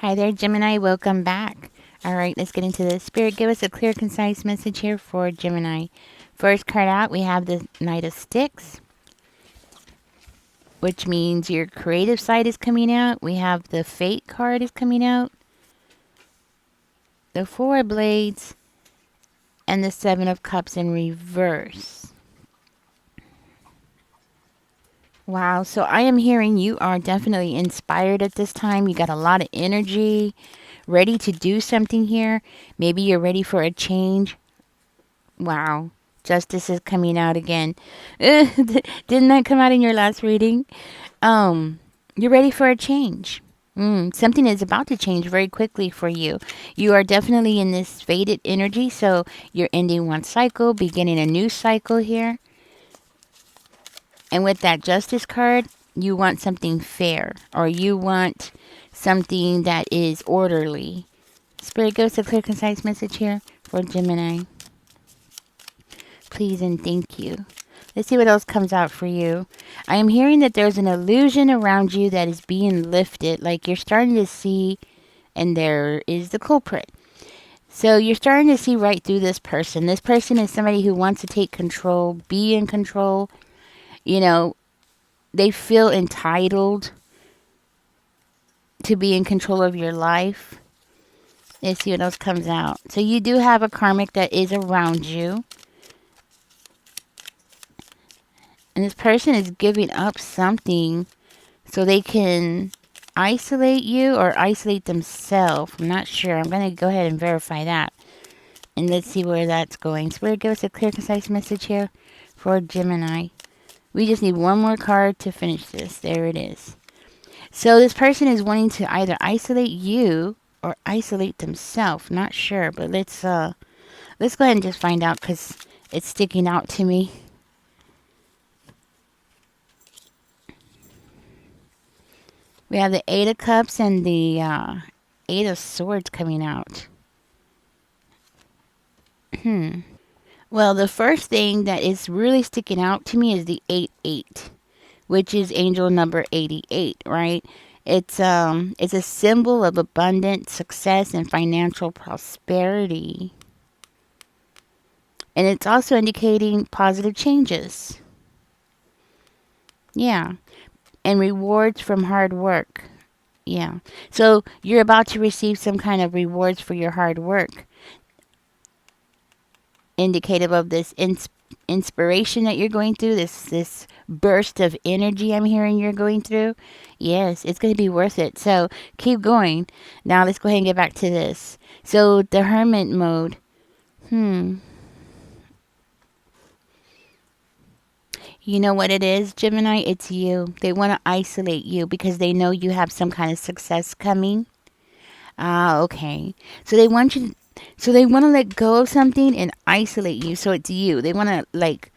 Hi there, Gemini. Welcome back. All right, let's get into this. Spirit, give us a clear, concise message here for Gemini. First card out, we have the Knight of Sticks, which means your creative side is coming out. We have the Fate card is coming out, the Four of Blades, and the Seven of Cups in reverse. Wow, so I am hearing you are definitely inspired at this time. You got a lot of energy, ready to do something here. Maybe you're ready for a change. Wow. Justice is coming out again. Didn't that come out in your last reading? You're ready for a change. Something is about to change very quickly for you. You are definitely in this fated energy, so you're ending one cycle, beginning a new cycle here. And with that Justice card, you want something fair, or you want something that is orderly. Spirit, give us a clear, concise message here for Gemini. Please and thank you. Let's see what else comes out for you. I am hearing that there's an illusion around you that is being lifted. Like you're starting to see, and there is the culprit. So you're starting to see right through this person. This person is somebody who wants to take control, be in control. You know, they feel entitled to be in control of your life. Let's see what else comes out. So you do have a karmic that is around you. And this person is giving up something so they can isolate you or isolate themselves. I'm not sure. I'm going to go ahead and verify that. And let's see where that's going. Spirit, give us a clear, concise message here for Gemini. We just need one more card to finish this. There it is. So this person is wanting to either isolate you or isolate themselves. Not sure, but let's go ahead and just find out because it's sticking out to me. We have the Eight of Cups and the Eight of Swords coming out. Well, the first thing that is really sticking out to me is the 8-8, which is angel number 88, right? It's a symbol of abundant success and financial prosperity. And it's also indicating positive changes. Yeah. And rewards from hard work. Yeah. So you're about to receive some kind of rewards for your hard work. Indicative of this inspiration that you're going through, this burst of energy I'm hearing you're going through. Yes, it's going to be worth it. So keep going. Now let's go ahead and get back to this. So the hermit mode. You know what it is, Gemini? It's you. They want to isolate you because they know you have some kind of success coming. Ah, okay. So they want you. So they want to let go of something and isolate you. So it's you. They want to like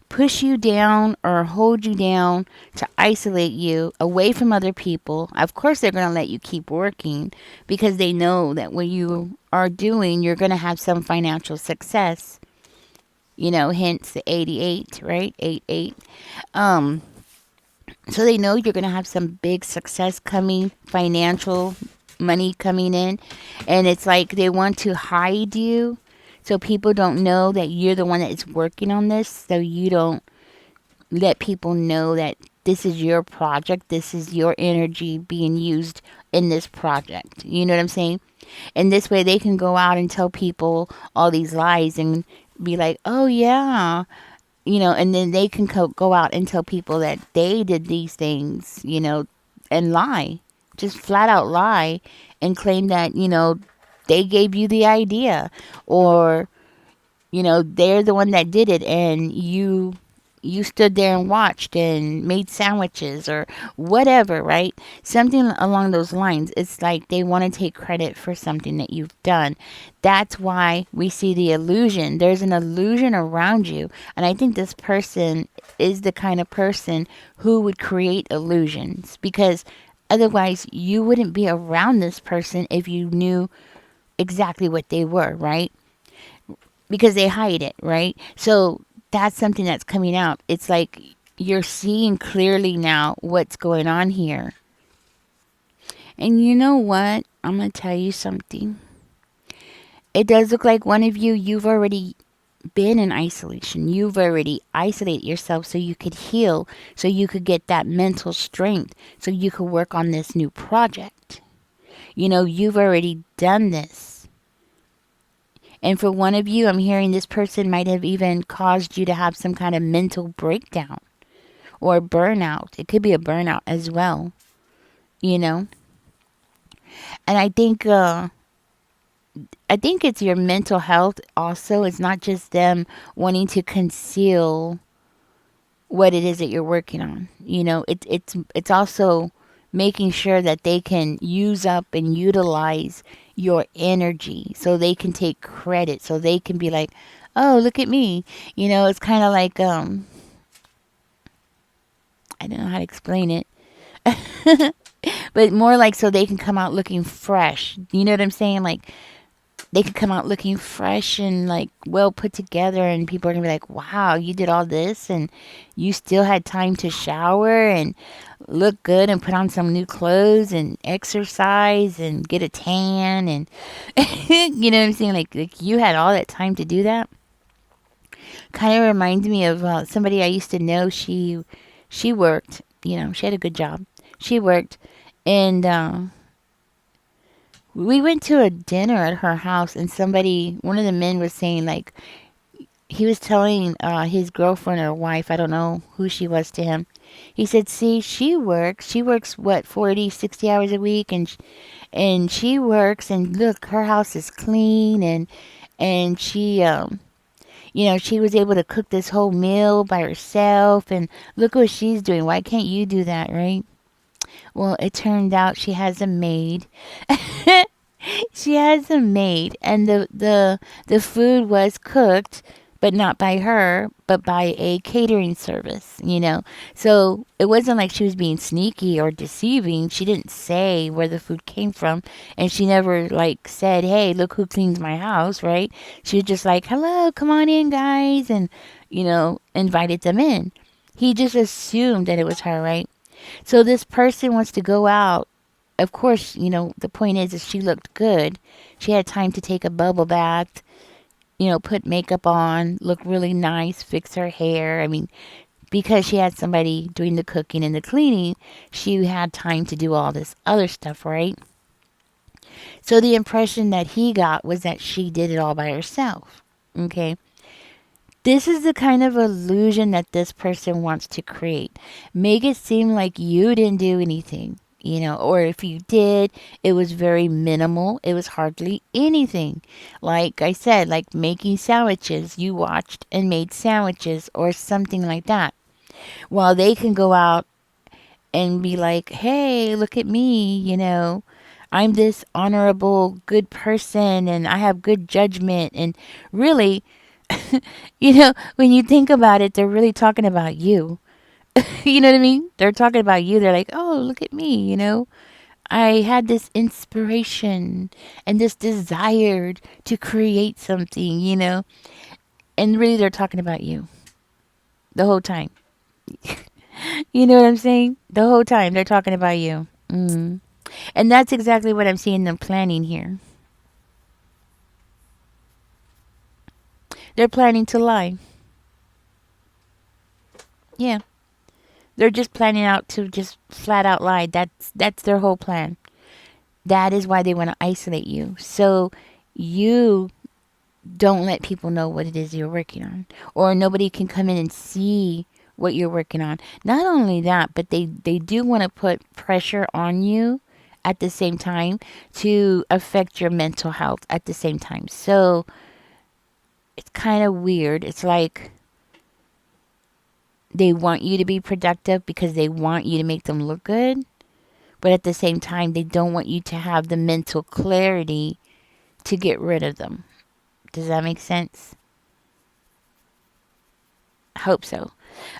push you down or hold you down to isolate you away from other people. Of course, they're going to let you keep working because they know that what you are doing, you're going to have some financial success. You know, hence the 88, right? 88. So they know you're going to have some big success coming, financial money coming in. And it's like they want to hide you so people don't know that you're the one that is working on this. So you don't let people know that this is your project. This is your energy being used in this project. You know what I'm saying? And this way they can go out and tell people all these lies and be like, oh, yeah. You know, and then they can go out and tell people that they did these things, you know, and lie. Just flat out lie and claim that, you know, they gave you the idea or, you know, they're the one that did it and you stood there and watched and made sandwiches or whatever, right? Something along those lines. It's like they want to take credit for something that you've done. That's why we see the illusion. There's an illusion around you. And I think this person is the kind of person who would create illusions because otherwise you wouldn't be around this person if you knew exactly what they were, right? Because they hide it, right? So that's something that's coming out. It's like you're seeing clearly now what's going on here. And you know what? I'm going to tell you something. It does look like one of you, you've already been in isolation. You've already isolated yourself so you could heal, so you could get that mental strength, so you could work on this new project. You've already done this. And for one of you, I'm hearing this person might have even caused you to have some kind of mental breakdown or burnout. It could be a burnout as well, you know? And I think it's your mental health also. It's not just them wanting to conceal what it is that you're working on. It's also making sure that they can use up and utilize your energy so they can take credit, so they can be like, "Oh, look at me." It's kind of like I don't know how to explain it. But more like so they can come out looking fresh. You know what I'm saying? Like they could come out looking fresh and like well put together, and people are gonna be like, "Wow, you did all this and you still had time to shower and look good and put on some new clothes and exercise and get a tan." And you know what I'm saying? Like you had all that time to do that. Kind of reminds me of somebody I used to know. She worked. She had a good job. She worked, and we went to a dinner at her house, and one of the men was saying, like, he was telling his girlfriend or wife, I don't know who she was to him. He said, "See, she works what, 40, 60 hours a week, and she works, and look, her house is clean, and she was able to cook this whole meal by herself, and look what she's doing. Why can't you do that, right?" Well, it turned out she has a maid. She has a maid, and the food was cooked, but not by her, but by a catering service. So it wasn't like she was being sneaky or deceiving. She didn't say where the food came from, and she never like said, "Hey, look who cleans my house," right? She was just like, "Hello, come on in, guys," and invited them in. He just assumed that it was her, right? So this person wants to go out. Of course, the point is she looked good. She had time to take a bubble bath, put makeup on, look really nice, fix her hair. I mean, because she had somebody doing the cooking and the cleaning, she had time to do all this other stuff, right? So the impression that he got was that she did it all by herself. Okay. This is the kind of illusion that this person wants to create. Make it seem like you didn't do anything, or if you did, it was very minimal. It was hardly anything. Like I said, like making sandwiches. You watched and made sandwiches or something like that. While they can go out and be like, "Hey, look at me, I'm this honorable, good person and I have good judgment." And really, when you think about it, they're really talking about you. You know what I mean? They're talking about you. They're like, "Oh, look at me. I had this inspiration and this desire to create something. And really, they're talking about you the whole time. You know what I'm saying? The whole time, they're talking about you. And that's exactly what I'm seeing them planning here. They're planning to lie. Yeah. They're just planning out to just flat out lie. That's their whole plan. That is why they want to isolate you. So you don't let people know what it is you're working on. Or nobody can come in and see what you're working on. Not only that, but they do want to put pressure on you at the same time to affect your mental health at the same time. So it's kind of weird. It's like they want you to be productive because they want you to make them look good. But at the same time, they don't want you to have the mental clarity to get rid of them. Does that make sense? I hope so.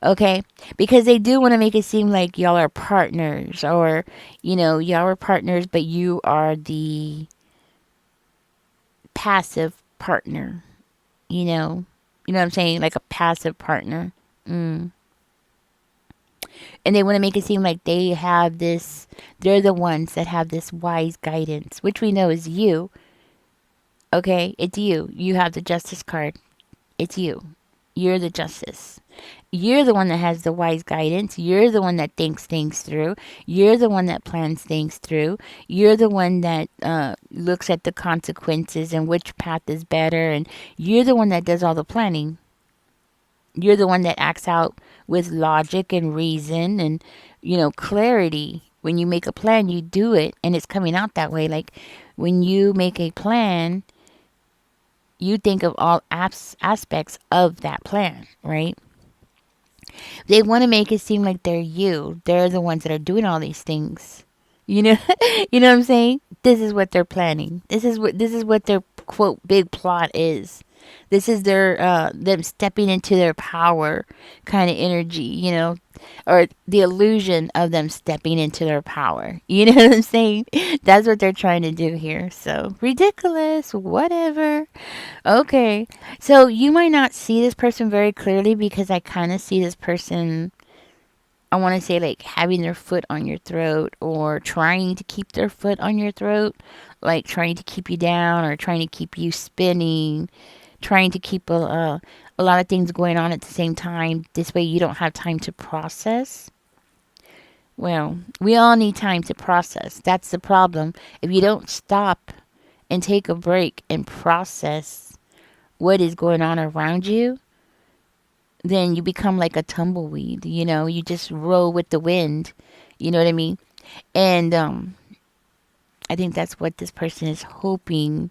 Okay? Because they do want to make it seem like y'all are partners, or, y'all are partners, but you are the passive partner. You know what I'm saying? Like a passive partner. Mm. And they want to make it seem like they have this, they're the ones that have this wise guidance, which we know is you. Okay, it's you. You have the justice card. It's you. You're the justice. You're the one that has the wise guidance. You're the one that thinks things through. You're the one that plans things through. You're the one that looks at the consequences and which path is better. And you're the one that does all the planning. You're the one that acts out with logic and reason and, clarity. When you make a plan, you do it and it's coming out that way. Like when you make a plan, you think of all aspects of that plan, right? They want to make it seem like they're you. They're the ones that are doing all these things. You know, you know what I'm saying? This is what they're planning. This is what their quote big plot is. This is their them stepping into their power kind of energy, or the illusion of them stepping into their power. You know what I'm saying? That's what they're trying to do here. So ridiculous, whatever. Okay. So you might not see this person very clearly because I kind of see this person, I want to say, like having their foot on your throat or trying to keep their foot on your throat, like trying to keep you down or trying to keep you spinning, trying to keep a lot of things going on at the same time. This way you don't have time to process. Well, we all need time to process. That's the problem. If you don't stop and take a break and process what is going on around you, then you become like a tumbleweed. You just roll with the wind. You know what I mean? And I think that's what this person is hoping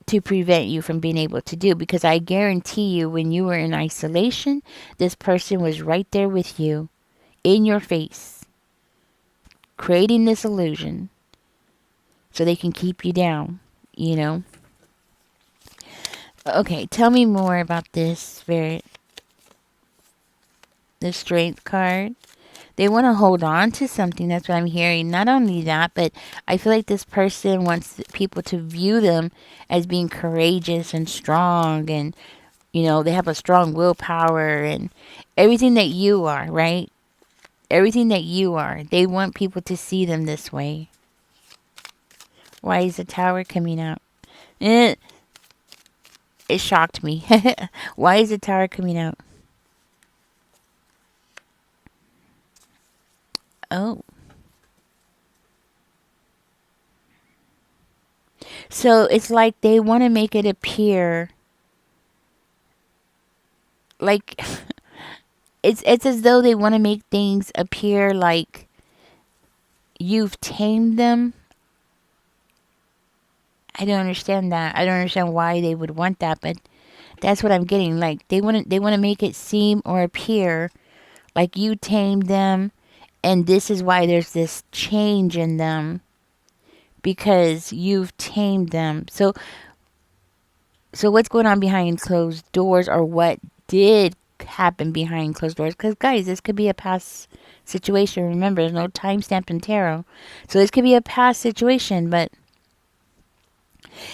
to prevent you from being able to do. Because I guarantee you, when you were in isolation, this person was right there with you, in your face, creating this illusion so they can keep you down, you know? Okay, tell me more about this spirit. The strength card. They want to hold on to something. That's what I'm hearing. Not only that, but I feel like this person wants people to view them as being courageous and strong. And, they have a strong willpower and everything that you are, right? Everything that you are. They want people to see them this way. Why is the tower coming out? It shocked me. Why is the tower coming out? Oh. So it's like they want to make it appear like it's as though they want to make things appear like you've tamed them. I don't understand that. I don't understand why they would want that, but that's what I'm getting. Like they want to make it seem or appear like you tamed them, and this is why there's this change in them because you've tamed them. So what's going on behind closed doors, or what did happen behind closed doors? Because guys, this could be a past situation. Remember, there's no timestamp in tarot, so this could be a past situation. But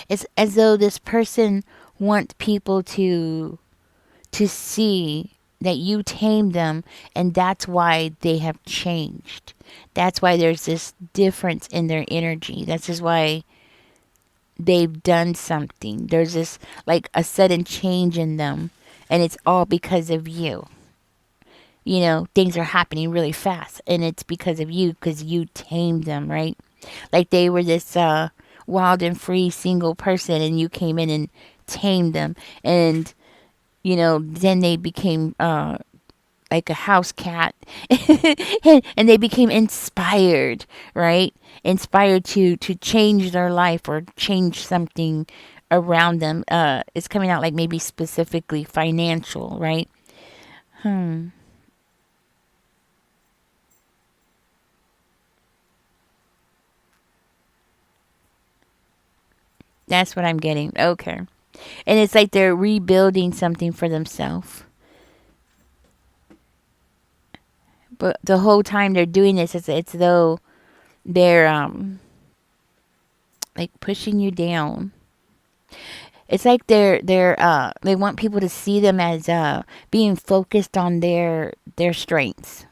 it's as though this person wants people to see that you tamed them, and that's why they have changed. That's why there's this difference in their energy. That's just why they've done something. There's this like a sudden change in them, and it's all because of you. Things are happening really fast, and it's because of you, because you tamed them, right? Like they were this wild and free single person, and you came in and tamed them, and then they became like a house cat, and they became inspired, right? Inspired to change their life or change something around them. It's coming out like maybe specifically financial, right? That's what I'm getting. Okay. And it's like they're rebuilding something for themselves. But the whole time they're doing this, it's though they're like pushing you down. It's like they want people to see them as being focused on their strengths.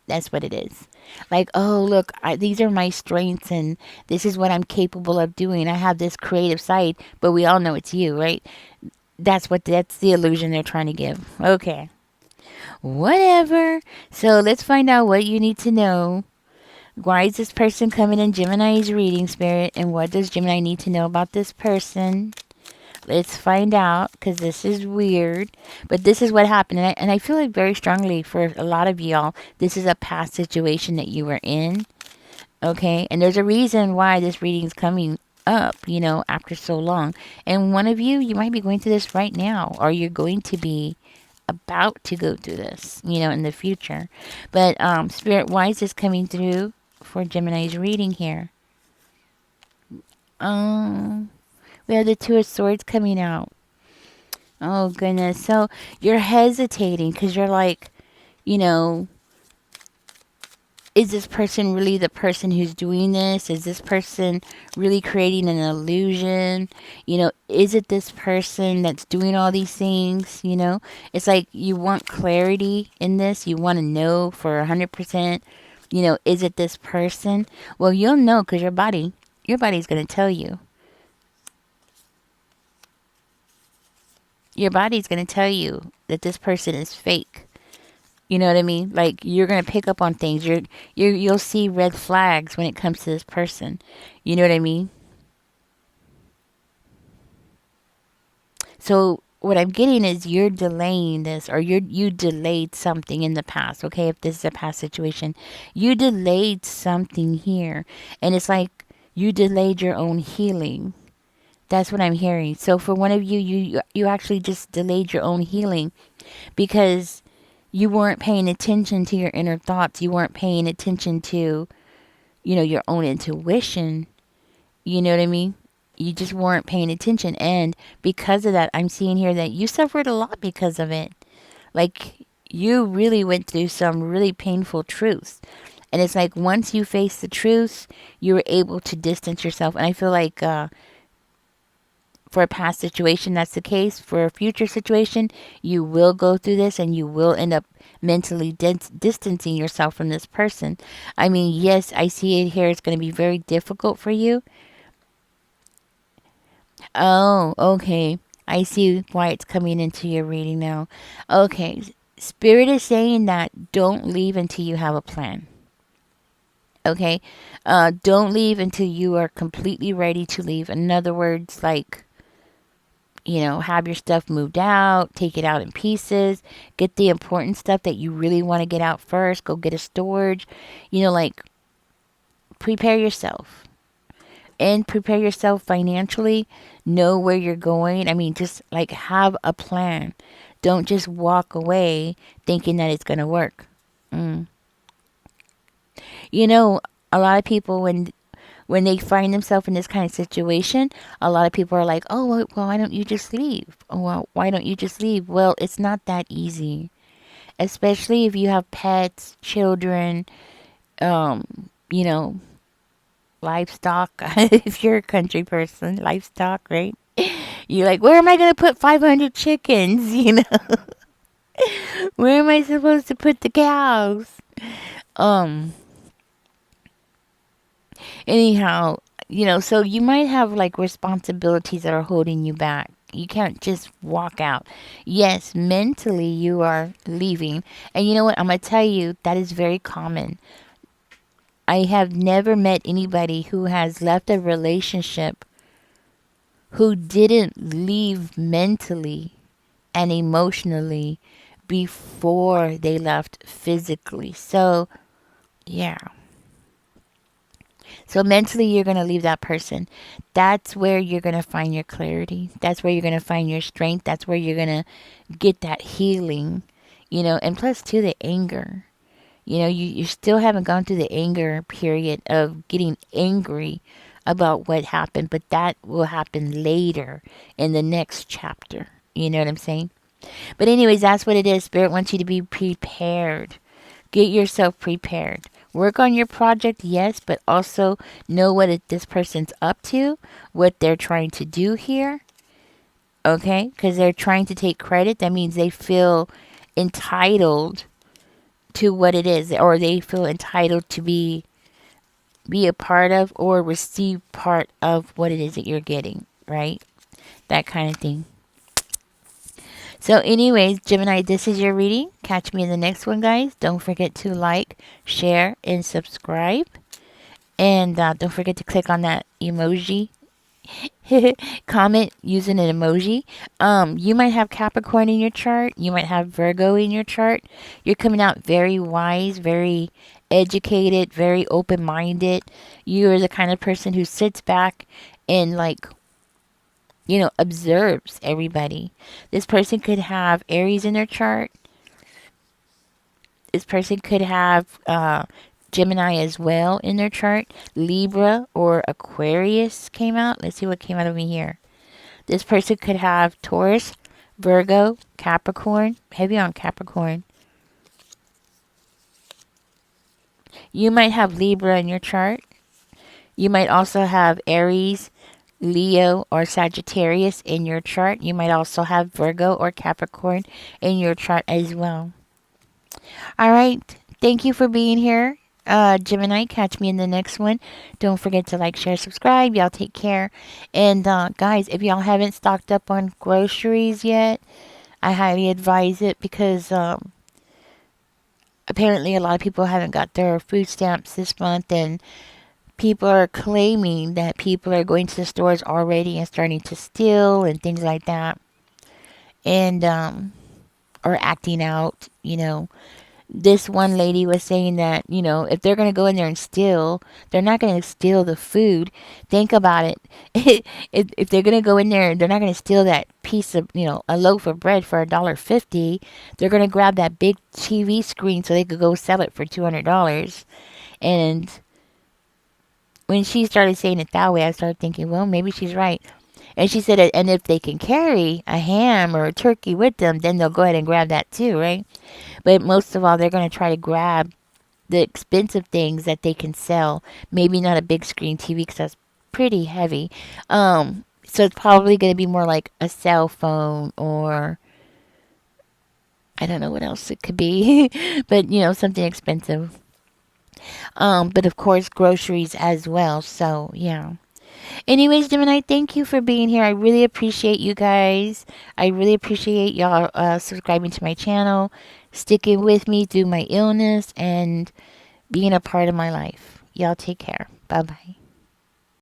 That's what it is. Like, oh, look, these are my strengths and this is what I'm capable of doing. I have this creative side, but we all know it's you, right? That's the illusion they're trying to give. Okay. Whatever. So let's find out what you need to know. Why is this person coming in Gemini's reading, Spirit? And what does Gemini need to know about this person? Let's find out, because this is weird. But this is what happened. And I feel like very strongly for a lot of y'all, this is a past situation that you were in. Okay? And there's a reason why this reading is coming up, after so long. And one of you, you might be going through this right now, or you're going to be about to go through this, in the future. But Spirit, why is this coming through for Gemini's reading here? We have the Two of Swords coming out. Oh, goodness. So you're hesitating because you're like, you know, is this person really the person who's doing this? Is this person really creating an illusion? Is it this person that's doing all these things? It's like you want clarity in this. You want to know for 100%, is it this person? Well, you'll know because your body's going to tell you. Your body's going to tell you that this person is fake. You know what I mean? Like, you're going to pick up on things. You'll see red flags when it comes to this person. You know what I mean? So what I'm getting is you're delaying this, or you delayed something in the past. Okay, if this is a past situation, you delayed something here, and it's like you delayed your own healing. That's what I'm hearing. So for one of you actually just delayed your own healing because you weren't paying attention to your inner thoughts. You weren't paying attention to, your own intuition. You know what I mean? You just weren't paying attention. And because of that, I'm seeing here that you suffered a lot because of it. Like, you really went through some really painful truths. And it's like once you face the truths, you were able to distance yourself. And I feel like for a past situation, that's the case. For a future situation, you will go through this and you will end up mentally distancing yourself from this person. I mean, yes, I see it here. It's going to be very difficult for you. Oh, okay. I see why it's coming into your reading now. Okay. Spirit is saying that don't leave until you have a plan. Okay? Don't leave until you are completely ready to leave. In other words, like, have your stuff moved out, take it out in pieces, get the important stuff that you really want to get out first, go get a storage, like, prepare yourself. And prepare yourself financially, know where you're going. I mean, just like have a plan. Don't just walk away thinking that it's going to work. A lot of people, when they find themselves in this kind of situation, a lot of people are like, oh, well, why don't you just leave? Oh, well, why don't you just leave? Well, it's not that easy. Especially if you have pets, children, livestock. If you're a country person, livestock, right? You're like, where am I going to put 500 chickens? Where am I supposed to put the cows? Anyhow, so you might have like responsibilities that are holding you back. You can't just walk out. Yes, mentally you are leaving. And you know what? I'm going to tell you, that is very common. I have never met anybody who has left a relationship who didn't leave mentally and emotionally before they left physically. So, yeah. So mentally, you're going to leave that person. That's where you're going to find your clarity. That's where you're going to find your strength. That's where you're going to get that healing, and plus, too, the anger. You still haven't gone through the anger period of getting angry about what happened, but that will happen later in the next chapter. You know what I'm saying? But anyways, that's what it is. Spirit wants you to be prepared. Get yourself prepared. Work on your project, yes, but also know what this person's up to, what they're trying to do here. Okay? Because they're trying to take credit. That means they feel entitled to what it is, or they feel entitled to be a part of or receive part of what it is that you're getting, right? That kind of thing. So, anyways, Gemini, this is your reading. Catch me in the next one, guys. Don't forget to like, share, and subscribe. And don't forget to click on that emoji. Comment using an emoji. You might have Capricorn in your chart. You might have Virgo in your chart. You're coming out very wise, very educated, very open minded. You're the kind of person who sits back and, like, observes everybody. This person could have Aries in their chart. This person could have Gemini as well in their chart. Libra or Aquarius came out. Let's see what came out of me here. This person could have Taurus, Virgo, Capricorn. Heavy on Capricorn. You might have Libra in your chart. You might also have Aries, Leo, or Sagittarius in your chart. You might also have Virgo or Capricorn in your chart as well. All right. Thank you for being here. Gemini, catch me in the next one. Don't forget to like, share, subscribe. Y'all take care. And guys, if y'all haven't stocked up on groceries yet, I highly advise it because apparently a lot of people haven't got their food stamps this month, and people are claiming that people are going to the stores already and starting to steal and things like that, and or acting out. This one lady was saying that, if they're going to go in there and steal, they're not going to steal the food. Think about it. If they're going to go in there, they're not going to steal that piece of, a loaf of bread for $1.50. They're going to grab that big TV screen so they could go sell it for $200. And when she started saying it that way, I started thinking, well, maybe she's right. And she said, and if they can carry a ham or a turkey with them, then they'll go ahead and grab that too, right? But most of all, they're going to try to grab the expensive things that they can sell. Maybe not a big screen TV because that's pretty heavy. So it's probably going to be more like a cell phone, or I don't know what else it could be, but something expensive. But of course, groceries as well. So yeah. Anyways, Gemini, thank you for being here. I really appreciate you guys. I really appreciate y'all subscribing to my channel, sticking with me through my illness, and being a part of my life. Y'all take care. Bye bye.